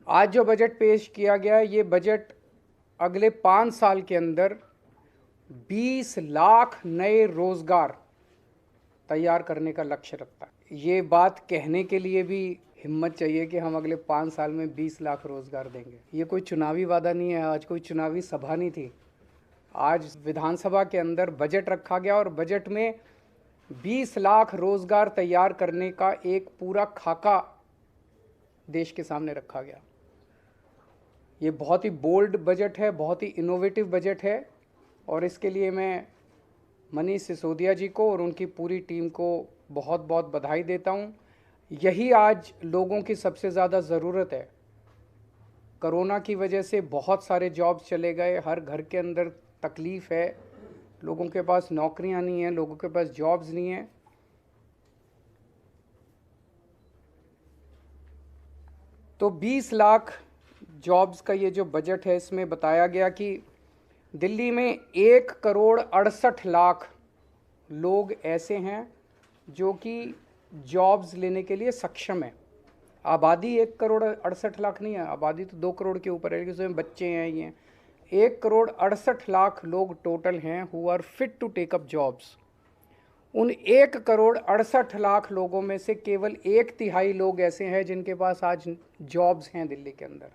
आज जो बजट पेश किया गया, ये बजट अगले 5 साल के अंदर 20 लाख नए रोजगार तैयार करने का लक्ष्य रखता है। ये बात कहने के लिए भी हिम्मत चाहिए कि हम अगले 5 साल में 20 लाख रोजगार देंगे। ये कोई चुनावी वादा नहीं है, आज कोई चुनावी सभा नहीं थी। आज विधानसभा के अंदर बजट रखा गया और बजट में 20 लाख रोजगार तैयार करने का एक पूरा खाका देश के सामने रखा गया। ये बहुत ही बोल्ड बजट है, बहुत ही इनोवेटिव बजट है और इसके लिए मैं मनीष सिसोदिया जी को और उनकी पूरी टीम को बहुत बहुत बधाई देता हूँ। यही आज लोगों की सबसे ज़्यादा ज़रूरत है। कोरोना की वजह से बहुत सारे जॉब्स चले गए, हर घर के अंदर तकलीफ़ है, लोगों के पास नौकरियां नहीं हैं, लोगों के पास जॉब्स नहीं हैं। तो 20 लाख जॉब्स का ये जो बजट है, इसमें बताया गया कि दिल्ली में 1,68,00,000 लोग ऐसे हैं जो कि जॉब्स लेने के लिए सक्षम है। आबादी 1,68,00,000 नहीं है, आबादी तो 2 करोड़ के ऊपर है, लेकिन उसमें बच्चे हैं। ये 1,68,00,000 लोग टोटल हैं who are fit to take up jobs. उन 1,68,00,000 लोगों में से केवल 1/3 लोग ऐसे हैं जिनके पास आज जॉब्स हैं दिल्ली के अंदर,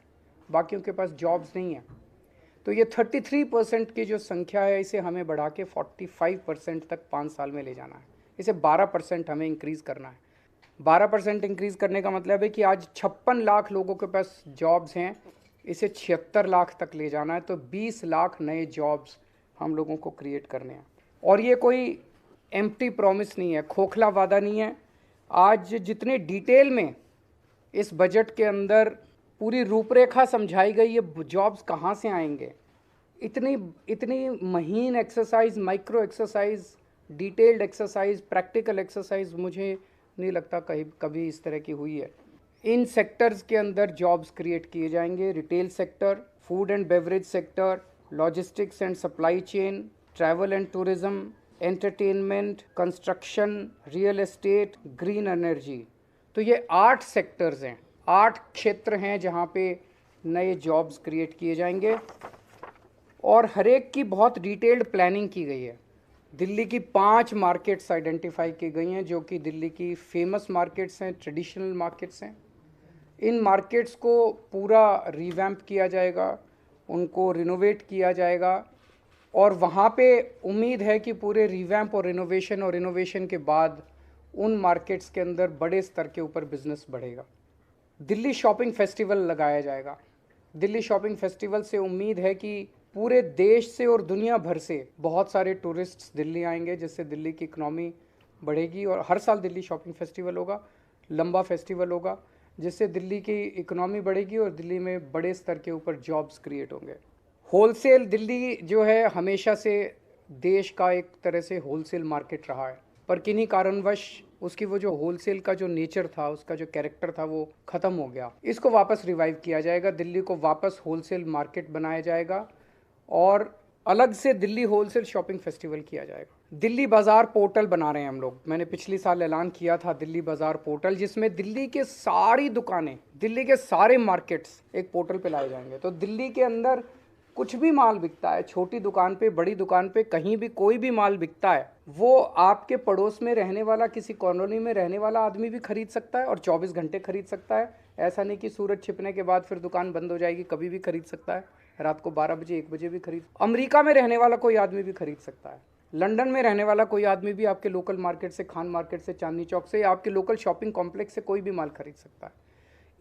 बाकियों के पास जॉब्स नहीं हैं। तो ये 33% की जो संख्या है, इसे हमें बढ़ा के 45% तक 5 साल में ले जाना है। इसे 12% हमें इंक्रीज़ करना है। 12% इंक्रीज़ करने का मतलब है कि आज 56 लाख लोगों के पास जॉब्स हैं, इसे 76 लाख तक ले जाना है। तो 20 लाख नए जॉब्स हम लोगों को क्रिएट करने हैं। और ये कोई एम्प्टी प्रॉमिस नहीं है, खोखला वादा नहीं है। आज जितने डिटेल में इस बजट के अंदर पूरी रूपरेखा समझाई गई, ये जॉब्स कहाँ से आएंगे, इतनी इतनी महीन exercise, micro exercise, detailed exercise, practical exercise मुझे नहीं लगता कभी इस तरह की हुई है। इन सेक्टर्स के अंदर जॉब्स क्रिएट किए जाएंगे। Retail sector, food and beverage sector, logistics and supply chain, travel and tourism, entertainment, construction, real estate, green energy. तो ये 8 सेक्टर्स हैं, 8 क्षेत्र हैं जहाँ पे नए जॉब्स क्रिएट किए जाएंगे और हर एक की बहुत डिटेल्ड प्लानिंग की गई है। दिल्ली की 5 मार्केट्स आइडेंटिफाई की गई हैं जो कि दिल्ली की फेमस मार्केट्स हैं, ट्रेडिशनल मार्केट्स हैं। इन मार्केट्स को पूरा रिवैम्प किया जाएगा, उनको रिनोवेट किया जाएगा और वहाँ पे उम्मीद है कि पूरे रिवैम्प और इनोवेशन के बाद उन मार्केट्स के अंदर बड़े स्तर के ऊपर बिजनेस बढ़ेगा। दिल्ली शॉपिंग फेस्टिवल लगाया जाएगा। दिल्ली शॉपिंग फेस्टिवल से उम्मीद है कि पूरे देश से और दुनिया भर से बहुत सारे टूरिस्ट्स दिल्ली आएंगे, जिससे दिल्ली की इकनॉमी बढ़ेगी। और हर साल दिल्ली शॉपिंग फेस्टिवल होगा, लंबा फेस्टिवल होगा, जिससे दिल्ली की इकनॉमी बढ़ेगी और दिल्ली में बड़े स्तर के ऊपर जॉब्स क्रिएट होंगे। होलसेल, दिल्ली जो है हमेशा से देश का एक तरह से होलसेल मार्केट रहा है, पर किन्हीं कारणवश उसकी वो जो होलसेल का जो नेचर था, उसका जो कैरेक्टर था, वो ख़त्म हो गया। इसको वापस रिवाइव किया जाएगा, दिल्ली को वापस होलसेल मार्केट बनाया जाएगा और अलग से दिल्ली होलसेल शॉपिंग फेस्टिवल किया जाएगा। दिल्ली बाज़ार पोर्टल बना रहे हैं हम लोग। मैंने पिछले साल ऐलान किया था दिल्ली बाज़ार पोर्टल, जिसमें दिल्ली के सारी दुकानें, दिल्ली के सारे मार्केट्स एक पोर्टल पे लाए जाएंगे। तो दिल्ली के अंदर कुछ भी माल बिकता है, छोटी दुकान पे, बड़ी दुकान पे, कहीं भी कोई भी माल बिकता है, वो आपके पड़ोस में रहने वाला, किसी कॉलोनी में रहने वाला आदमी भी खरीद सकता है और 24 घंटे खरीद सकता है। ऐसा नहीं कि सूरज छिपने के बाद फिर दुकान बंद हो जाएगी, कभी भी खरीद सकता है। रात को 12 बजे, 1 बजे भी खरीद। अमेरिका में रहने वाला कोई आदमी भी खरीद सकता है। लंदन में रहने वाला कोई आदमी भी आपके लोकल मार्केट से, खान मार्केट से, चांदनी चौक से या आपके लोकल शॉपिंग कॉम्प्लेक्स से कोई भी माल खरीद सकता है।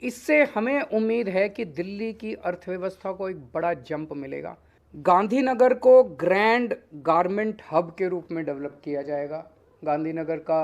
इससे हमें उम्मीद है कि दिल्ली की अर्थव्यवस्था को एक बड़ा जंप मिलेगा। गांधीनगर को ग्रैंड गारमेंट हब के रूप में डेवलप किया जाएगा। गांधीनगर का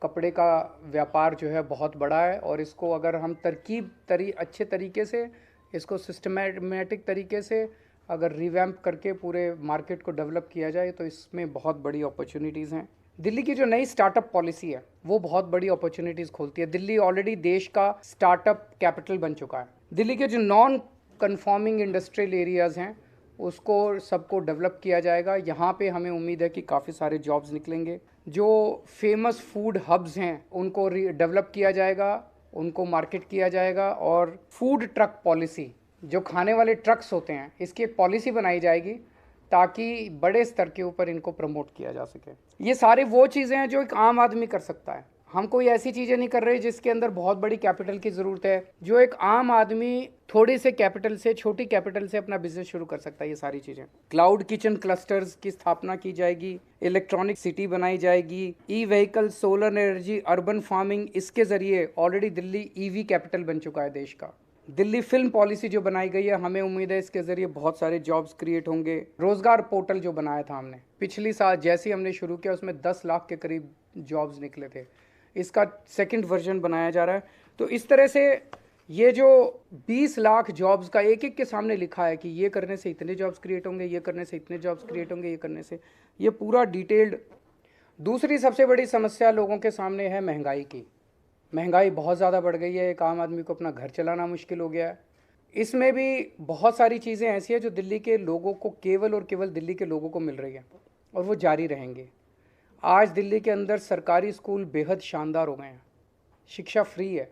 कपड़े का व्यापार जो है बहुत बड़ा है और इसको अगर हम अच्छे तरीके से, इसको सिस्टमेटिक तरीके से अगर रिवैम्प करके पूरे मार्केट को डेवलप किया जाए तो इसमें बहुत बड़ी अपॉर्चुनिटीज़ हैं। दिल्ली की जो नई स्टार्टअप पॉलिसी है वो बहुत बड़ी अपॉर्चुनिटीज़ खोलती है। दिल्ली ऑलरेडी देश का स्टार्टअप कैपिटल बन चुका है। दिल्ली के जो नॉन कन्फॉर्मिंग इंडस्ट्रियल एरियाज़ हैं उसको सबको डेवलप किया जाएगा। यहाँ पे हमें उम्मीद है कि काफ़ी सारे जॉब्स निकलेंगे। जो फेमस फूड हब्स हैं उनको डेवलप किया जाएगा। उनको मार्केट किया जाएगा। और फूड ट्रक पॉलिसी, जो खाने वाले ट्रक्स होते हैं, इसकी एक पॉलिसी बनाई जाएगी ताकि बड़े स्तर के ऊपर इनको प्रमोट किया जा सके। ये सारी वो चीज़ें हैं जो एक आम आदमी कर सकता है। हम कोई ऐसी चीज़ें नहीं कर रहे जिसके अंदर बहुत बड़ी कैपिटल की ज़रूरत है। जो एक आम आदमी थोड़ी से कैपिटल से, छोटी कैपिटल से अपना बिजनेस शुरू कर सकता है। ये सारी चीज़ें, क्लाउड किचन क्लस्टर्स की स्थापना की जाएगी, इलेक्ट्रॉनिक सिटी बनाई जाएगी, E vehicle, solar energy, urban farming, इसके ज़रिए ऑलरेडी दिल्ली ईवी कैपिटल बन चुका है देश का। दिल्ली फिल्म पॉलिसी जो बनाई गई है, हमें उम्मीद है इसके ज़रिए बहुत सारे जॉब्स क्रिएट होंगे। रोज़गार पोर्टल जो बनाया था हमने पिछली साल, जैसे ही हमने शुरू किया उसमें 10 लाख के करीब जॉब्स निकले थे। इसका सेकंड वर्जन बनाया जा रहा है। तो इस तरह से ये जो 20 लाख जॉब्स का एक एक के सामने लिखा है कि ये करने से इतने जॉब्स क्रिएट होंगे, ये करने से इतने जॉब्स क्रिएट होंगे, ये करने से, ये पूरा डिटेल्ड। दूसरी सबसे बड़ी समस्या लोगों के सामने है महंगाई की। महंगाई बहुत ज़्यादा बढ़ गई है, एक आम आदमी को अपना घर चलाना मुश्किल हो गया है। इसमें भी बहुत सारी चीज़ें ऐसी हैं जो दिल्ली के लोगों को, केवल और केवल दिल्ली के लोगों को मिल रही है और वो जारी रहेंगे। आज दिल्ली के अंदर सरकारी स्कूल बेहद शानदार हो गए हैं। शिक्षा फ्री है,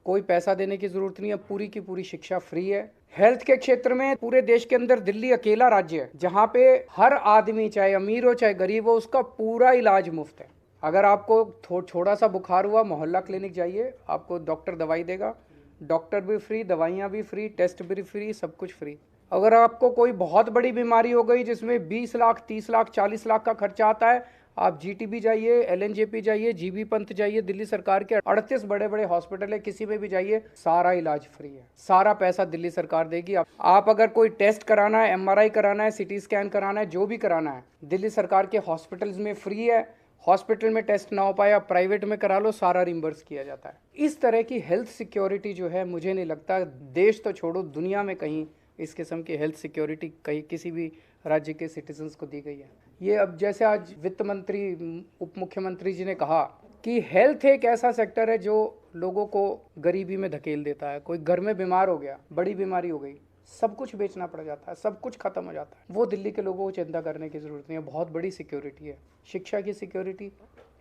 कोई पैसा देने की ज़रूरत नहीं है, पूरी की पूरी शिक्षा फ्री है। हेल्थ के क्षेत्र में पूरे देश के अंदर दिल्ली अकेला राज्य है जहाँ पे हर आदमी, चाहे अमीर हो चाहे गरीब हो, उसका पूरा इलाज मुफ्त है। अगर आपको थोड़ा सा बुखार हुआ, मोहल्ला क्लिनिक जाइए, आपको डॉक्टर दवाई देगा, डॉक्टर भी फ्री, दवाइयाँ भी फ्री, टेस्ट भी फ्री, सब कुछ फ्री। अगर आपको कोई बहुत बड़ी बीमारी हो गई जिसमें 20 लाख, 30 लाख, 40 लाख का खर्चा आता है, आप जीटीबी जाइए, एलएनजेपी जाइए, जीबी पंत जाइए, दिल्ली सरकार के 38 बड़े बड़े हॉस्पिटल है, किसी में भी जाइए, सारा इलाज फ्री है, सारा पैसा दिल्ली सरकार देगी। आप अगर कोई टेस्ट कराना है, एमआरआई कराना है, सीटी स्कैन कराना है, जो भी कराना है, दिल्ली सरकार के हॉस्पिटल्स में फ्री है। हॉस्पिटल में टेस्ट ना हो पाए, आप प्राइवेट में करा लो, सारा रिम्बर्स किया जाता है। इस तरह की हेल्थ सिक्योरिटी जो है, मुझे नहीं लगता देश तो छोड़ो, दुनिया में कहीं इस किस्म की हेल्थ सिक्योरिटी कहीं किसी भी राज्य के सिटीजन्स को दी गई है। ये अब जैसे आज वित्त मंत्री, उप मुख्यमंत्री जी ने कहा कि हेल्थ एक ऐसा सेक्टर है जो लोगों को गरीबी में धकेल देता है। कोई घर में बीमार हो गया, बड़ी बीमारी हो गई, सब कुछ बेचना पड़ जाता है, सब कुछ खत्म हो जाता है। वो दिल्ली के लोगों को चिंता करने की ज़रूरत नहीं है। बहुत बड़ी सिक्योरिटी है, शिक्षा की सिक्योरिटी,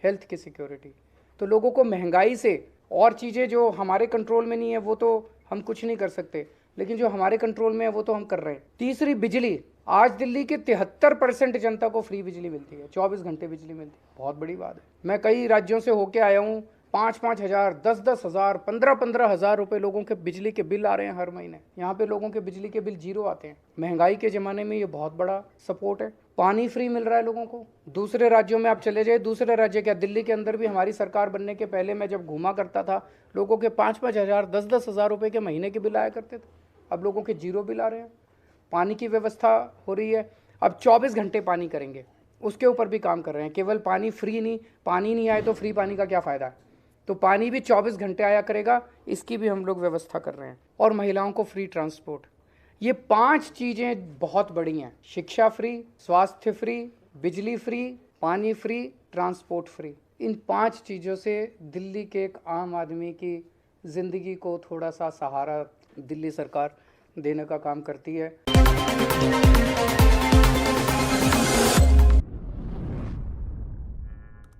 हेल्थ की सिक्योरिटी। तो लोगों को महंगाई से और चीज़ें जो हमारे कंट्रोल में नहीं है वो तो हम कुछ नहीं कर सकते, लेकिन जो हमारे कंट्रोल में है वो तो हम कर रहे हैं। तीसरी, बिजली। आज दिल्ली के 73% जनता को फ्री बिजली मिलती है, 24 घंटे बिजली मिलती है, बहुत बड़ी बात है। मैं कई राज्यों से होके आया हूँ, 5-5 हज़ार, 10-10 हज़ार, 15-15 हज़ार रुपये लोगों के बिजली के बिल आ रहे हैं हर महीने। यहाँ पे लोगों के बिजली के बिल 0 आते हैं। महंगाई के ज़माने में ये बहुत बड़ा सपोर्ट है। पानी फ्री मिल रहा है लोगों को। दूसरे राज्यों में आप चले जाए, दूसरे राज्य क्या, दिल्ली के अंदर भी हमारी सरकार बनने के पहले मैं जब घूमा करता था, लोगों के 5-5 हज़ार, 10-10 हज़ार रुपये के महीने के बिल आया करते थे। अब लोगों के 0 बिल आ रहे हैं। पानी की व्यवस्था हो रही है, अब 24 घंटे पानी करेंगे, उसके ऊपर भी काम कर रहे हैं। केवल पानी फ्री नहीं, पानी नहीं आए तो फ्री पानी का क्या फ़ायदा है, तो पानी भी 24 घंटे आया करेगा, इसकी भी हम लोग व्यवस्था कर रहे हैं। और महिलाओं को फ्री ट्रांसपोर्ट। ये 5 चीज़ें बहुत बड़ी हैं। शिक्षा फ्री, स्वास्थ्य फ्री, बिजली फ्री, पानी फ्री, ट्रांसपोर्ट फ्री। इन 5 चीज़ों से दिल्ली के एक आम आदमी की ज़िंदगी को थोड़ा सा सहारा दिल्ली सरकार देने का काम करती है।